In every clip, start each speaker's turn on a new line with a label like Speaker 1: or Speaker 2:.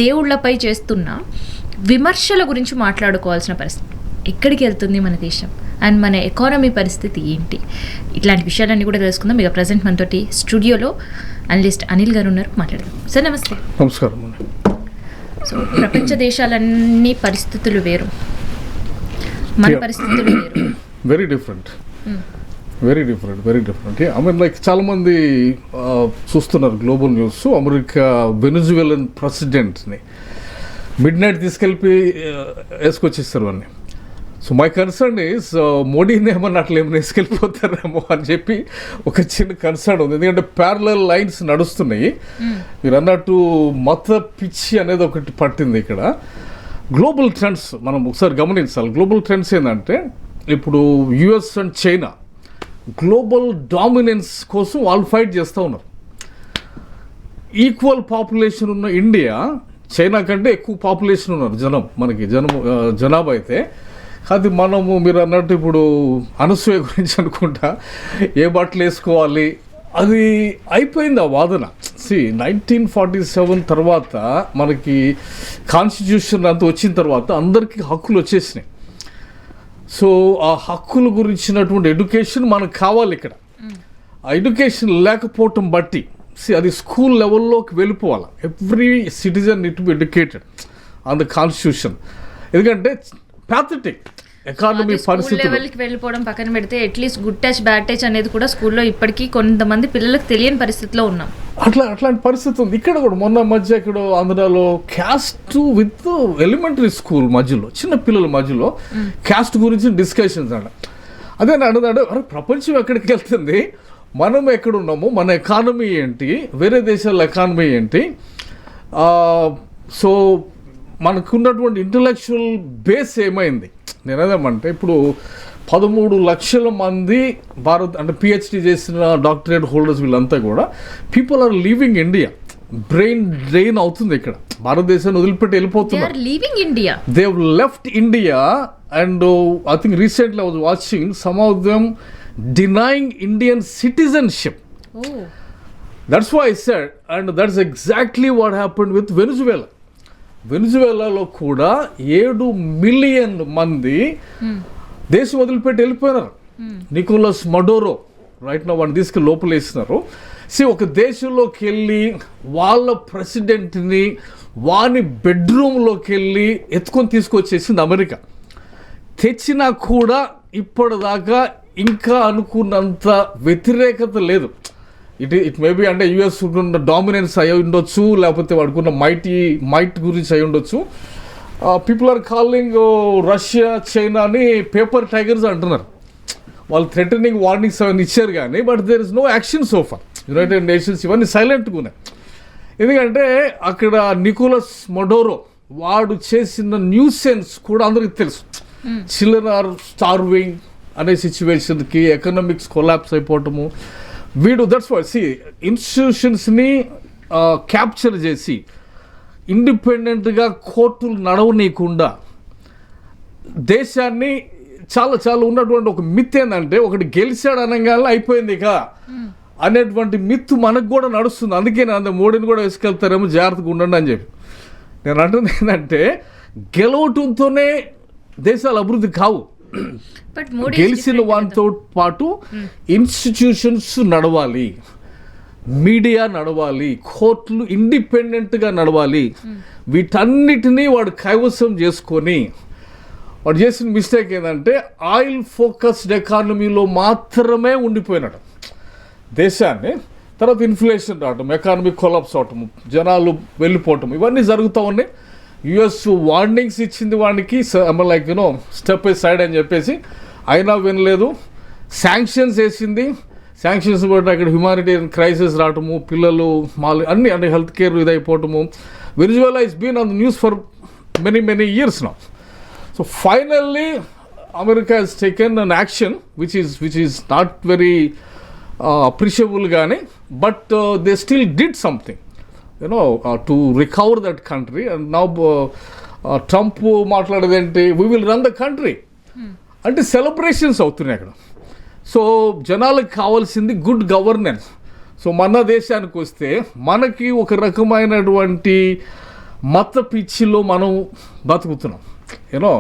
Speaker 1: దేవుళ్లపై చేస్తున్న విమర్శల గురించి మాట్లాడుకోవాల్సిన పరిస్థితి. ఎక్కడికి వెళ్తుంది మన దేశం అండ్ మన ఎకానమీ పరిస్థితి ఏంటి? ఇట్లాంటి విషయాలన్నీ కూడా తెలుసుకుందాం. ఇక ప్రజెంట్ మనతోటి స్టూడియోలో అనలిస్ట్ అనిల్ గారు ఉన్నారు, మాట్లాడదాం. సార్ నమస్తే.
Speaker 2: నమస్కారం.
Speaker 1: సో ప్రపంచ దేశాలన్నీ పరిస్థితులు వేరు, మన పరిస్థితులు వేరు.
Speaker 2: Very different. I mean like చాలామంది చూస్తున్నారు గ్లోబల్ న్యూస్. అమెరికా వెనిజువెలన్ ప్రెసిడెంట్ని మిడ్ నైట్ తీసుకెళ్ళి వేసుకొచ్చేస్తారు అన్నీ. సో మై కన్సర్న్ ఈజ్ మోడీని ఏమన్నా అట్లా ఏమైనా వేసుకెళ్ళిపోతారేమో అని చెప్పి ఒక చిన్న కన్సర్న్ ఉంది. ఎందుకంటే ప్యారలల్ లైన్స్ నడుస్తున్నాయి. మీరు అన్నట్టు మత పిచ్చి అనేది ఒకటి పట్టింది ఇక్కడ. గ్లోబల్ ట్రెండ్స్ మనం ఒకసారి గమనించాలి. గ్లోబల్ ట్రెండ్స్ ఏంటంటే ఇప్పుడు US and China global dominance కోసం వాళ్ళు ఫైట్ చేస్తూ ఉన్నారు. ఈక్వల్ పాపులేషన్ ఉన్న ఇండియా చైనా కంటే ఎక్కువ పాపులేషన్ ఉన్నారు జనాభా అయితే. అది మనము మీరు అన్నట్టు ఇప్పుడు అనసూయ గురించి అనుకుంటా ఏ బట్టలు వేసుకోవాలి అది అయిపోయింది ఆ వాదన. 1947 తర్వాత మనకి కాన్స్టిట్యూషన్ అంతా వచ్చిన తర్వాత అందరికీ హక్కులు వచ్చేసినాయి. సో ఆ హక్కుల గురించినటువంటి ఎడ్యుకేషన్ మనకు కావాలి. ఇక్కడ ఆ ఎడ్యుకేషన్ లేకపోవటం బట్టి అది స్కూల్ లెవెల్లోకి వెళ్ళిపోవాలి. Every citizen need to be educated on the constitution. ఎందుకంటే ప్యాథటిక్ ఎకానమీ పరిస్థితి
Speaker 1: లెవెల్కి వెళ్ళిపోవడం పక్కన పెడితే at least good touch bad touch అనేది కూడా స్కూల్లో ఇప్పటికీ కొంతమంది పిల్లలకు తెలియని పరిస్థితిలో ఉన్నాం.
Speaker 2: అట్లాంటి పరిస్థితి ఉంది ఇక్కడ కూడా. మొన్న మధ్య ఇక్కడ ఆంధ్రాలో క్యాస్ట్ విత్ ఎలిమెంటరీ స్కూల్ మధ్యలో చిన్న పిల్లల మధ్యలో క్యాస్ట్ గురించి డిస్కషన్స్ అంట. అదే అన్నదాడు అరే ప్రపంచం ఎక్కడికి వెళ్తుంది, మనం ఎక్కడున్నాము, మన ఎకానమీ ఏంటి, వేరే దేశాల ఎకానమీ ఏంటి. సో మనకున్నటువంటి ఇంటలెక్చువల్ బేస్ ఏమైంది నేనేదేమంటే ఇప్పుడు 13 లక్షల మంది అంటే పిహెచ్డి చేసిన డాక్టరేట్ హోల్డర్స్ వీళ్ళంతా కూడా people are leaving India. Brain drain అవుతుంది ఇక్కడ. భారతదేశాన్ని వదిలిపెట్టి వెళ్ళిపోతున్నారు. They have left India and I think recently I was watching some of them denying Indian citizenship. That's why I said, and that's exactly what happened with Venezuela. వెనిజువేలాలో కూడా 7 million మంది దేశం వదిలిపెట్టి వెళ్ళిపోయినారు. నికోలస్ మడోరో రైట్ నా వాడిని తీసుకెళ్ళి లోపలేసినారు. ఒక దేశంలోకి వెళ్ళి వాళ్ళ ప్రెసిడెంట్ని వాని బెడ్రూమ్లోకి వెళ్ళి ఎత్తుకొని తీసుకొచ్చేసింది అమెరికా. తెచ్చినా కూడా ఇప్పటిదాకా ఇంకా అనుకున్నంత వ్యతిరేకత లేదు. ఇట్ మేబీ అంటే యూఎస్ ఉన్న డామినెన్స్ అయి ఉండొచ్చు, లేకపోతే వాడుకున్న మైట్ గురించి అయి ఉండొచ్చు. పీపుల్ ఆర్ కాలింగ్ రష్యా చైనాని పేపర్ టైగర్స్ అంటున్నారు. వాళ్ళు థ్రెటనింగ్ వార్నింగ్స్ అవన్నీ ఇచ్చారు కానీ but there is no action so far. United Nations ఇవన్నీ సైలెంట్గా ఉన్నాయి. ఎందుకంటే అక్కడ నికోలస్ మడోరో వాడు చేసిన న్యూసెన్స్ కూడా అందరికీ తెలుసు. చిల్డ్రన్ ఆర్ స్టార్వింగ్ అనే సిచ్యువేషన్కి ఎకనామిక్స్ కొలాప్స్ అయిపోవటము వీడు. దట్స్ వై ఇన్స్టిట్యూషన్స్ని క్యాప్చర్ చేసి ఇండిపెండెంట్గా కోర్టులు నడవనీయకుండా దేశాన్ని చాలా ఉన్నటువంటి ఒక మిత్ ఏంటంటే ఒకటి గెలిచాడు అనగానే అయిపోయింది ఇక అనేటువంటి మిత్ మనకు కూడా నడుస్తుంది. అందుకే నేను మోడీని కూడా వేసుకెళ్తారేమో జాగ్రత్తగా ఉండండి అని చెప్పి నేను అంటుంది. ఏంటంటే గెలవటంతోనే దేశాలు అభివృద్ధి కావు. గెలిచిన వాటితో పాటు ఇన్స్టిట్యూషన్స్ నడవాలి, మీడియా నడవాలి, కోర్టులు ఇండిపెండెంట్గా నడవాలి. వీటన్నిటినీ వాడు కైవసం చేసుకొని వాడు చేసిన మిస్టేక్ ఏంటంటే ఆయిల్ ఫోకస్డ్ ఎకానమీలో మాత్రమే ఉండిపోయినాడు దేశాన్ని. తర్వాత ఇన్ఫ్లేషన్ రావటం, ఎకానమీ కొలాప్స్ అవటము, జనాలు వెళ్ళిపోవటం ఇవన్నీ జరుగుతూ ఉన్నాయి. యుఎస్ వార్నింగ్స్ ఇచ్చింది వాడికి లైక్ యూనో స్టెప్ సైడ్ అని చెప్పేసి, అయినా వినలేదు. శాంక్షన్స్ వేసింది. శాంక్షన్స్ బట్టి అక్కడ హ్యుమానిటేరియన్ క్రైసిస్ రావటము, పిల్లలు అన్ని అంటే హెల్త్ కేర్ ఇదైపోవటము. Venezuela is been on the news for many years now. So finally America has taken an action which is not very appreciable కానీ but they still did something to recover that country. And now Trump మాట్లాడేదేంటి, we will run the country అంటే celebrations అవుతున్నాయి అక్కడ. So జనాలకు కావాల్సింది good governance. So మన దేశానికి వస్తే మనకి ఒక రకమైనటువంటి మత పిచ్చిలో మనం బతుకుతున్నాం. యూనో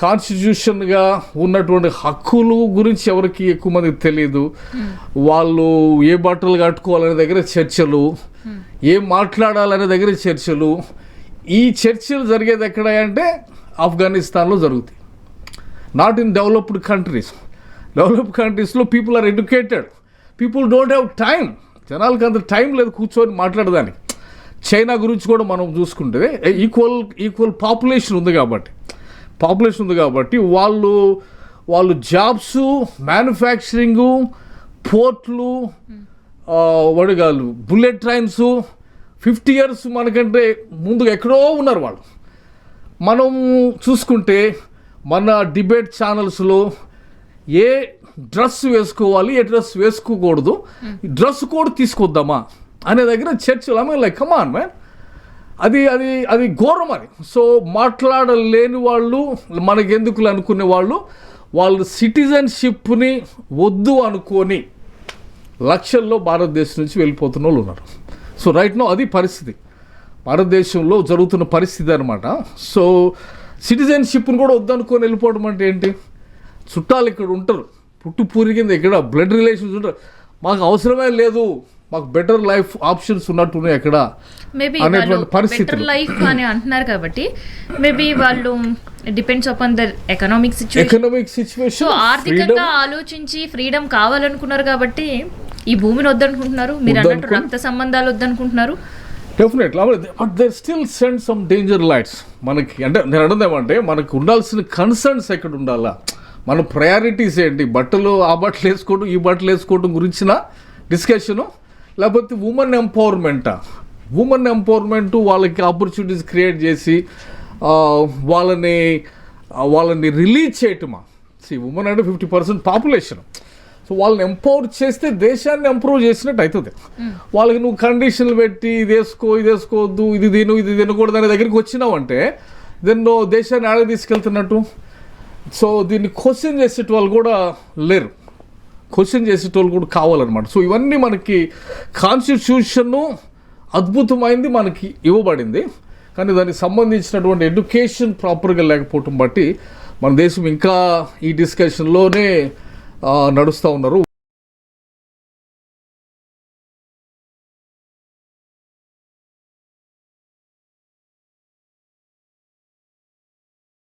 Speaker 2: కాన్స్టిట్యూషన్గా ఉన్నటువంటి హక్కులు గురించి ఎవరికి ఎక్కువ మందికి తెలియదు. వాళ్ళు ఏ బట్టలు కట్టుకోవాలనే దగ్గర చర్చలు, ఏం మాట్లాడాలనే దగ్గర చర్చలు. ఈ చర్చలు జరిగేది ఎక్కడ అంటే ఆఫ్ఘనిస్తాన్లో జరుగుతాయి. Not in developed countries. Developed కంట్రీస్లో people are educated, people don't have time. జనాలకి అంత టైం లేదు కూర్చొని మాట్లాడడానికి. చైనా గురించి కూడా మనం చూసుకుంటే ఈక్వల్ పాపులేషన్ ఉంది కాబట్టి వాళ్ళు జాబ్స్, మ్యానుఫ్యాక్చరింగు, పోర్ట్లు, వడగాలు, బుల్లెట్ ట్రైన్స్ 50 years మనకంటే ముందు ఎక్కడో ఉన్నారు వాళ్ళు. మనం చూసుకుంటే మన డిబేట్ ఛానల్స్లో ఏ డ్రెస్ వేసుకోవాలి, ఏ డ్రెస్ వేసుకోకూడదు, డ్రెస్ కోడ్ తీసుకొద్దామా అనే దగ్గర చర్చలు. I mean like come on man, అది ఘోరం అని. సో మాట్లాడలేని వాళ్ళు, మనకెందుకులు అనుకునే వాళ్ళు సిటిజన్షిప్ని వద్దు అనుకొని లక్షల్లో భారతదేశం నుంచి వెళ్ళిపోతున్న వాళ్ళు ఉన్నారు. సో రైట్ నో అది పరిస్థితి, భారతదేశంలో జరుగుతున్న పరిస్థితి అనమాట. సో సిటిజన్షిప్ని కూడా వద్దనుకొని వెళ్ళిపోవడం అంటే ఏంటి? చుట్టాలు ఇక్కడ ఉంటారు, పుట్టు పూరికింద ఇక్కడ బ్లడ్ రిలేషన్స్ ఉంటారు, మాకు అవసరమే లేదు, మాకు బెటర్ లైఫ్ ఆప్షన్స్ ఉన్నట్టున్నాయి ఎక్కడ అనేటువంటి పరిస్థితి
Speaker 1: లైఫ్ అని అంటున్నారు. కాబట్టి మేబీ వాళ్ళు depends upon there economic situation. ఆర్థికంగా ఆలోచించి ఫ్రీడమ్ కావాలనుకున్నారు కాబట్టి ఈ భూమిని వద్దనుకుంటున్నారు. మీరు అన్నట్టు రక్త సంబంధాలు వద్దనుకుంటున్నారు.
Speaker 2: Definitely, but they still send some danger lights మనకి. అంటే నేను అన్నదేమంటే మనకు ఉండాల్సిన కన్సర్న్స్ ఎక్కడ ఉండాలా, మన ప్రయారిటీస్ ఏంటి, బట్టలు ఆ బట్టలు వేసుకోవడం ఈ బట్టలు వేసుకోవడం గురించిన డిస్కషను, లేకపోతే ఉమెన్ ఎంపవర్మెంట్ వాళ్ళకి ఆపర్చునిటీస్ క్రియేట్ చేసి వాళ్ళని రిలీజ్ చేయటమా. ఉమెన్ అంటే 50% పాపులేషన్. సో వాళ్ళని ఎంపవర్ చేస్తే దేశాన్ని ఇంప్రూవ్ చేసినట్టు అవుతుంది. వాళ్ళకి నువ్వు కండిషన్లు పెట్టి ఇది వేసుకోవద్దు, ఇది తినకూడదు అనే దగ్గరికి వచ్చినావు అంటే దెన్ నువ్వు దేశాన్ని ఆడ తీసుకెళ్తున్నట్టు. సో దీన్ని క్వశ్చన్ చేసేటోళ్ళు కూడా లేరు, క్వశ్చన్ చేసేటోళ్ళు కూడా కావాలన్నమాట. సో ఇవన్నీ మనకి కాన్స్టిట్యూషను అద్భుతమైంది మనకి ఇవ్వబడింది, కానీ దానికి సంబంధించినటువంటి ఎడ్యుకేషన్ ప్రాపర్గా లేకపోవటం బట్టి మన దేశం ఇంకా ఈ డిస్కషన్లోనే నడుస్తూ ఉన్నారు.